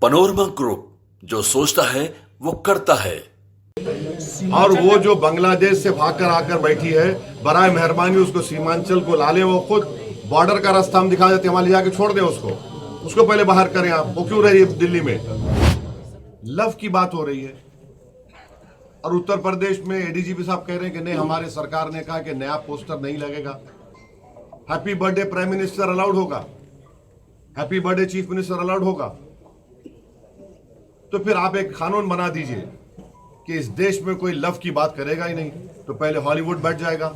Panorama group, जो सोचता है वो करता है। और वो जो बांग्लादेश से भागकर आकर बैठी है, बराए मेहरबानी उसको सीमांचल को ला ले। वो खुद बॉर्डर का रास्ता हम दिखा देते, वहां ले जाके छोड़ दे उसको पहले बाहर करें। आप वो क्यों रह रही है दिल्ली में? लव की बात हो रही है और उत्तर प्रदेश में एडीजीपी साहब कह रहे हैं कि नहीं, हमारी सरकार ने कहा कि नया पोस्टर नहीं लगेगा। Happy birthday prime minister allowed होगा, happy birthday chief minister allowed होगा। तो फिर आप एक कानून बना दीजिए कि इस देश में कोई लव की बात करेगा ही नहीं, तो पहले हॉलीवुड बैठ जाएगा।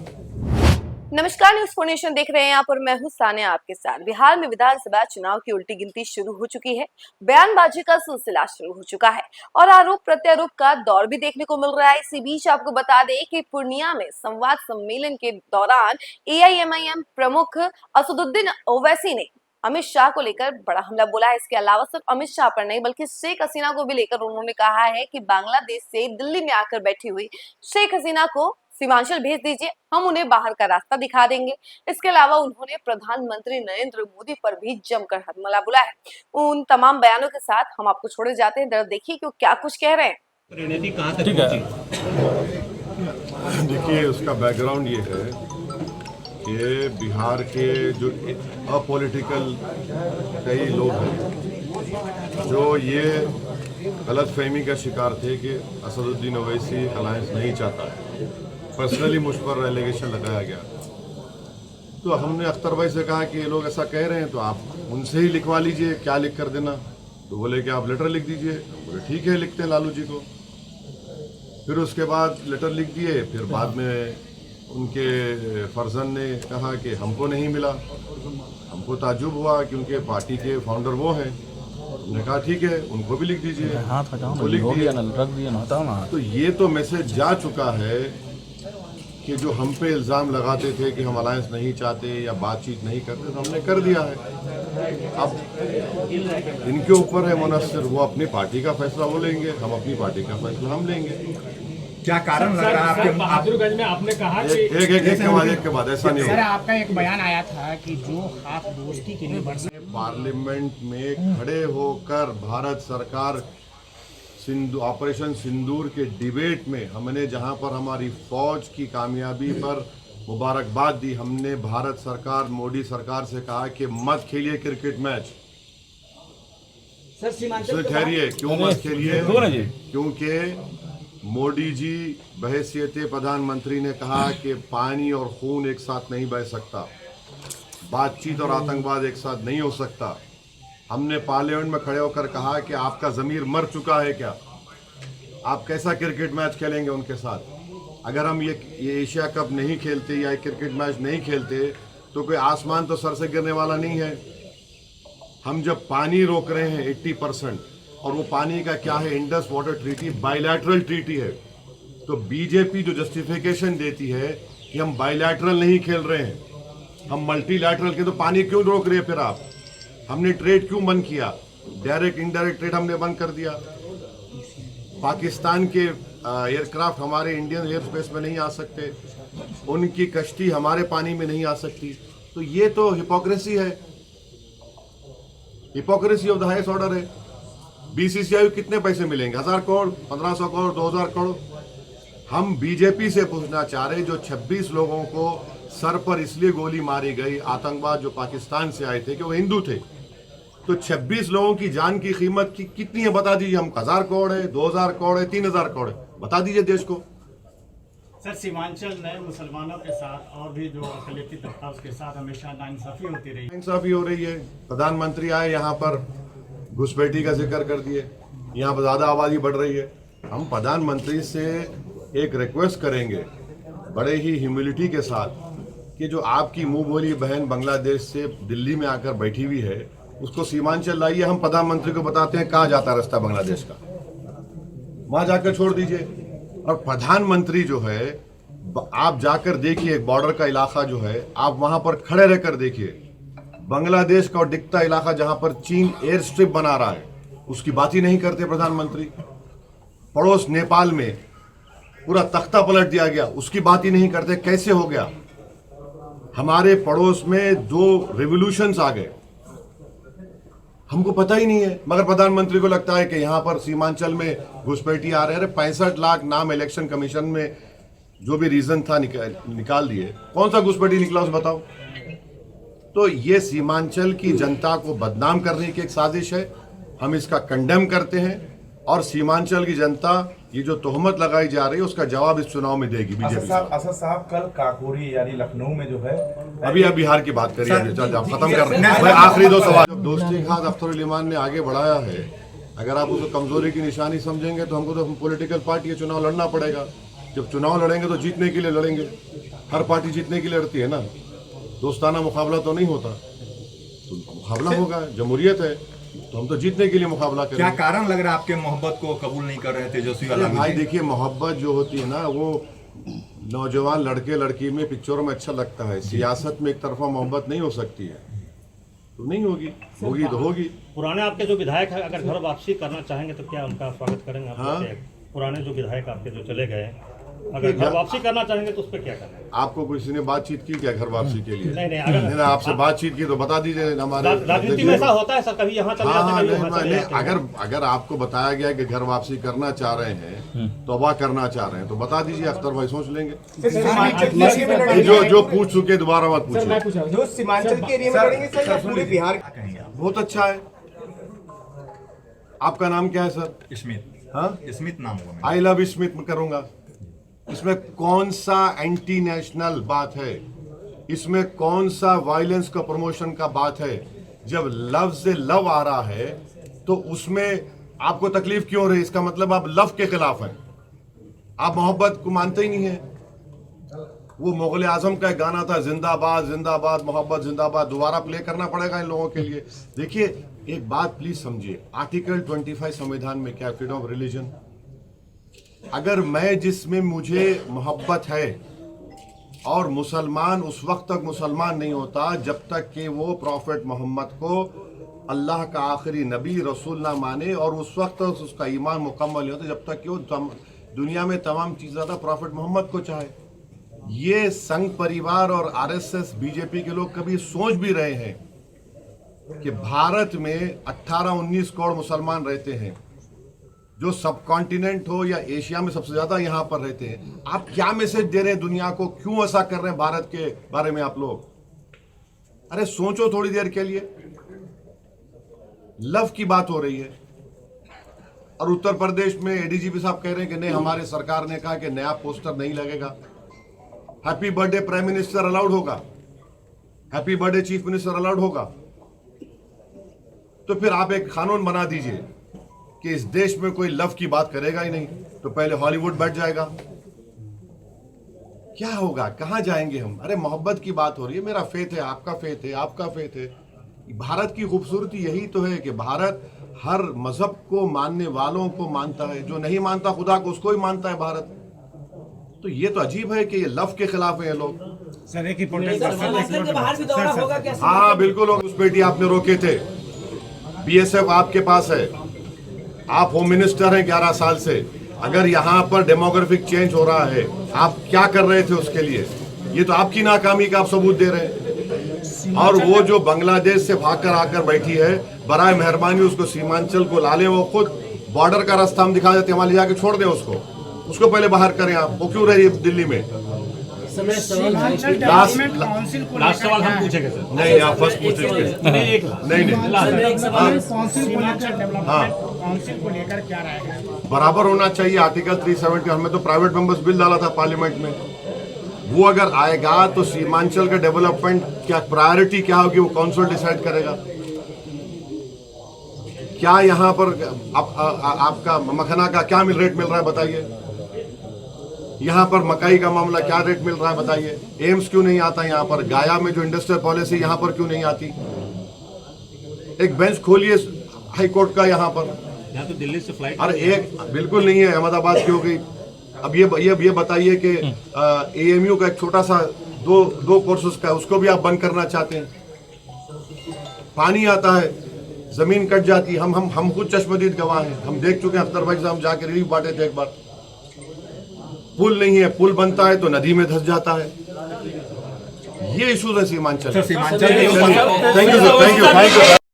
नमस्कार, न्यूज़ 4 नेशन देख रहे हैं आप और मैं हूं सानिया आपके साथ। बिहार में विधानसभा चुनाव की उल्टी गिनती शुरू हो चुकी है, बयानबाजी का सिलसिला शुरू हो चुका है और आरोप प्रत्यारोप का दौर भी देखने को मिल रहा है। इसी बीच आपको बता दें कि पूर्णिया में संवाद सम्मेलन के दौरान एआईएमआईएम प्रमुख असदुद्दीन ओवैसी ने अमित शाह को लेकर बड़ा हमला बोला है। इसके अलावा सिर्फ अमित शाह पर नहीं बल्कि शेख हसीना को भी लेकर उन्होंने कहा है कि बांग्लादेश से दिल्ली में आकर बैठी हुई शेख हसीना को सीमांचल भेज दीजिए, हम उन्हें बाहर का रास्ता दिखा देंगे। इसके अलावा उन्होंने प्रधानमंत्री नरेंद्र मोदी पर भी जमकर हमला बोला है। उन तमाम बयानों के साथ हम आपको छोड़े जाते हैं, दर्द देखिए कि वो क्या कुछ कह रहे हैं। देखिए, उसका बैकग्राउंड ये है कि बिहार के जो अपॉलिटिकल कई लोग हैं जो ये गलतफहमी का शिकार थे कि असदुद्दीन ओवैसी अलायंस नहीं चाहता है। पर्सनली मुझ पर एलिगेशन लगाया गया, तो हमने अख्तर भाई से कहा कि ये लोग ऐसा कह रहे हैं तो आप उनसे ही लिखवा लीजिए, क्या लिख कर देना। तो बोले कि आप लेटर लिख दीजिए। बोले ठीक है, लिखते हैं लालू जी को। फिर उसके बाद लेटर लिख दिए। फिर बाद में उनके फर्जन ने कहा कि हमको नहीं मिला। हमको ताज्जुब हुआ क्योंकि पार्टी के फाउंडर वो हैं। उन्होंने कहा ठीक है, उनको भी लिख दीजिए। उनको लिख दिया। तो ये तो मैसेज जा चुका है कि जो हम पे इल्ज़ाम लगाते थे कि हम अलायंस नहीं चाहते या बातचीत नहीं करते, तो हमने कर दिया है। अब इनके ऊपर है मुनस्सिर, वो अपनी पार्टी का फैसला वो लेंगे, हम अपनी पार्टी का फैसला हम लेंगे। क्या कारण लग रहा है आपके? बहादुरगंज में आपने कहा कि एक के बाद ऐसा नहीं सर, होगा। आपका एक बयान आया था कि जो हाथ दोस्ती के लिए बढ़ पार्लियामेंट में खड़े होकर भारत सरकार ऑपरेशन सिंदूर के डिबेट में हमने जहां पर हमारी फौज की कामयाबी पर मुबारकबाद दी, हमने भारत सरकार मोदी सरकार से कहा कि मत खेलिए क्रिकेट मैच। सर ठहरिए, क्यों मत खेलिए? क्योंकि मोदी जी बहैसियत प्रधानमंत्री ने कहा कि पानी और खून एक साथ नहीं बह सकता, बातचीत और आतंकवाद एक साथ नहीं हो सकता। हमने पार्लियामेंट में खड़े होकर कहा कि आपका ज़मीर मर चुका है क्या? आप कैसा क्रिकेट मैच खेलेंगे उनके साथ? अगर हम ये एशिया कप नहीं खेलते या क्रिकेट मैच नहीं खेलते तो कोई आसमान तो सर से गिरने वाला नहीं है। हम जब पानी रोक रहे हैं 80%, और वो पानी का क्या है? Indus water treaty bilateral treaty है। तो बीजेपी जो जस्टिफिकेशन देती है कि हम बायलैटरल नहीं खेल रहे हैं, हम मल्टीलैटरल के, तो पानी क्यों रोक रहे हैं फिर आप? हमने ट्रेड क्यों बंद किया? डायरेक्ट इनडायरेक्ट ट्रेड हमने बंद कर दिया। पाकिस्तान के एयरक्राफ्ट हमारे इंडियन एयर स्पेस में नहीं आ सकते, उनकी कश्ती हमारे पानी में नहीं आ सकती। तो ये तो हिपोक्रेसी है, hypocrisy of the highest order है। बीसीसीआई को कितने पैसे मिलेंगे? 1000 करोड़, 1500 करोड़, 2000 करोड़। हम बीजेपी से पूछना चाह रहे, जो 26 लोगों को सर पर इसलिए गोली मारी गई, आतंकवाद जो पाकिस्तान से आए थे कि वो हिंदू थे, तो 26 लोगों की जान की कीमत कितनी है बता दीजिए। हम 1000 करोड़ है, 2000 करोड़ है, 3000 करोड़ है, बता दीजिए देश को। सर, सीमांचल में मुसलमानों के साथ और भी जो अकलियती तबका उसके साथ हमेशा नाइंसाफी होती रही। नाइंसाफी हो रही है। प्रधानमंत्री आए यहाँ पर घुसपैठी का जिक्र कर दिए, यहाँ पर ज़्यादा आबादी बढ़ रही है। हम प्रधानमंत्री से एक रिक्वेस्ट करेंगे बड़े ही ह्यूमिलिटी के साथ कि जो आपकी मुंह बोली बहन बांग्लादेश से दिल्ली में आकर बैठी हुई है, उसको सीमांचल लाइए। हम प्रधानमंत्री को बताते हैं कहाँ जाता रास्ता बांग्लादेश का, वहां जाकर छोड़ दीजिए। और प्रधानमंत्री जो है, आप जाकर देखिए बॉर्डर का इलाका जो है, आप वहां पर खड़े रहकर देखिए। बांग्लादेश का और दिखता इलाका जहां पर चीन एयर स्ट्रिप बना रहा है, उसकी बात ही नहीं करते प्रधानमंत्री। पड़ोस नेपाल में पूरा तख्ता पलट दिया गया, उसकी बात ही नहीं करते। कैसे हो गया? हमारे पड़ोस में 2 रिवॉल्यूशंस आ गए, हमको पता ही नहीं है, मगर प्रधानमंत्री को लगता है कि यहाँ पर सीमांचल में घुसपैठी आ रहे हैं। 65 लाख नाम इलेक्शन कमीशन में जो भी रीजन था निकाल दिए, कौन सा घुसपैठी निकला उस बताओ। तो ये सीमांचल की जनता को बदनाम करने की एक साजिश है, हम इसका कंडेम करते हैं। और सीमांचल की जनता ये जो तोहमत लगाई जा रही है उसका जवाब इस चुनाव में देगी बीजेपी। असद साहब कल काकोरी यानी लखनऊ में जो है अभी आप बिहार की बात करिए, आप खत्म कर रहे हैं। आखिरी 2 सवाल दोस्ती खास अख्तर ईमान ने आगे बढ़ाया है, अगर आप उसको कमजोरी की निशानी समझेंगे तो हमको तो पॉलिटिकल पार्टी के चुनाव लड़ना पड़ेगा। जब चुनाव लड़ेंगे तो जीतने के लिए लड़ेंगे, हर पार्टी जीतने के लिए लड़ती है ना, दोस्ताना मुकाबला तो नहीं होता। तो मुकाबला होगा, जमहूरियत है, तो हम तो जीतने के लिए मुकाबला करेंगे। क्या कारण लग रहा है आपके मोहब्बत को कबूल नहीं कर रहे तेजस्वी वाला? भाई देखिए, मोहब्बत जो होती है ना वो नौजवान लड़के लड़की में पिक्चरों में अच्छा लगता है, सियासत में एक तरफा मोहब्बत नहीं हो सकती है, तो नहीं होगी, होगी तो होगी। पुराने आपके जो विधायक है अगर घर वापसी करना चाहेंगे तो क्या उनका स्वागत करेंगे आप? हाँ? पुराने जो विधायक आपके जो चले गए अगर घर वापसी करना चाहेंगे तो उस पर क्या करना है? आपको किसी ने बातचीत की क्या घर वापसी के लिए? नहीं, अगर आपसे बातचीत की तो बता दीजिए। हमारे राजनीति में ऐसा होता है सर, कभी यहाँ चले जाते हैं, कभी वहाँ चले जाते हैं। अगर आपको बताया गया कि घर वापसी करना चाह रहे हैं, तौबा करना चाह रहे हैं, तो बता दीजिए, अख्तर भाई सोच लेंगे। जो पूछ चुके दोबारा मत पूछिए। जो सीमांचल के एरिया में लड़ेंगे सर या पूरे बिहार? बहुत अच्छा है। आपका नाम क्या है सर? स्मित। हाँ, स्मित नाम होगा। आई लव स्मित में करूंगा। इसमें कौन सा एंटी नेशनल बात है? इसमें कौन सा वायलेंस का प्रमोशन का बात है? जब लव से लव आ रहा है तो उसमें आपको तकलीफ क्यों हो रही है? इसका मतलब आप लव के खिलाफ हैं, आप मोहब्बत को मानते ही नहीं है। वो मुगल आजम का एक गाना था, जिंदाबाद जिंदाबाद मोहब्बत जिंदाबाद, दोबारा प्ले करना पड़ेगा इन लोगों के लिए। देखिए एक बात प्लीज समझिए, आर्टिकल 25 संविधान में क्या, फ्रीडम ऑफ रिलीजन। अगर मैं जिसमें मुझे मोहब्बत है, और मुसलमान उस वक्त तक मुसलमान नहीं होता जब तक कि वो प्रॉफिट मोहम्मद को अल्लाह का आखिरी नबी रसूल ना माने, और उस वक्त तक उसका ईमान मुकम्मल नहीं होता जब तक कि वो दुनिया में तमाम चीज़ ज़्यादा प्रॉफिट मोहम्मद को चाहे। ये संघ परिवार और आरएसएस बीजेपी के लोग कभी सोच भी रहे हैं कि भारत में 18-19 करोड़ मुसलमान रहते हैं, जो सब कॉन्टिनेंट हो या एशिया में सबसे ज्यादा यहाँ पर रहते हैं। आप क्या मैसेज दे रहे हैं दुनिया को? क्यों ऐसा कर रहे हैं भारत के बारे में आप लोग? अरे सोचो थोड़ी देर के लिए। लव की बात हो रही है और उत्तर प्रदेश में एडीजीपी साहब कह रहे हैं कि नहीं, हमारे सरकार ने कहा कि नया पोस्टर नहीं लगेगा। Happy birthday prime minister allowed होगा, happy birthday chief minister allowed होगा। तो फिर आप एक कानून बना दीजिए कि इस देश में कोई लव की बात करेगा ही नहीं, तो पहले हॉलीवुड बैठ जाएगा। क्या होगा, कहां जाएंगे हम? अरे मोहब्बत की बात हो रही है, मेरा फेथ है, आपका फेथ है, आपका फेथ है। भारत की खूबसूरती यही तो है कि भारत हर मजहब को मानने वालों को मानता है, जो नहीं मानता खुदा को उसको ही मानता है भारत। तो ये तो अजीब है कि ये लव के खिलाफ है ये लोग। सर एक ही प्रोटेस्ट। हाँ बिल्कुल, उस बेटी आपने रोके थे, बीएसएफ आपके पास है, आप होम मिनिस्टर हैं 11 साल से। अगर यहाँ पर डेमोग्राफिक चेंज हो रहा है, आप क्या कर रहे थे उसके लिए? ये तो आपकी नाकामी का आप सबूत दे रहे हैं। और वो जो बांग्लादेश से भागकर आकर बैठी है, बराए मेहरबानी उसको सीमांचल को ला ले, वो खुद बॉर्डर का रास्ता हम दिखा देते हैं, वहां ले जाके छोड़ दें उसको पहले बाहर करें। आप वो क्यों रही है दिल्ली में? लास्ट सवाल हम पूछेंगे सर। नहीं, आप फर्स्ट पूछेंगे। नहीं काउंसिल को लेकर क्या राय है? बराबर होना चाहिए। आर्टिकल 370 हमने तो प्राइवेट मेंबर्स बिल डाला था पार्लियामेंट में, वो अगर आएगा तो सीमांचल का डेवलपमेंट क्या प्रायोरिटी क्या होगी वो काउंसिल डिसाइड करेगा। क्या यहाँ पर आपका मखना का क्या रेट मिल रहा है बताइए? यहाँ पर मकई का मामला क्या रेट मिल रहा है बताइए? एम्स क्यों नहीं आता यहाँ पर? गाया में जो इंडस्ट्रियल पॉलिसी यहाँ पर क्यों नहीं आती? एक बेंच खोलिए हाई कोर्ट का यहाँ पर। यहाँ तो दिल्ली से फ्लाइट, अरे एक बिल्कुल नहीं है, अहमदाबाद की हो गई। अब ये बताइए कि एएमयू का एक छोटा सा दो कोर्सेज का, उसको भी आप बंद करना चाहते हैं। पानी आता है, जमीन कट जाती है, हम खुद चश्मदीद गवाह हैं, हम देख चुके हैं। अख्तर भाई साहब जाके रिलीफ बांटे थे एक बार। पुल नहीं है, पुल बनता है तो नदी में धंस जाता है। ये इशूज है Seemanchal. Seemanchal thank you sir, thank you.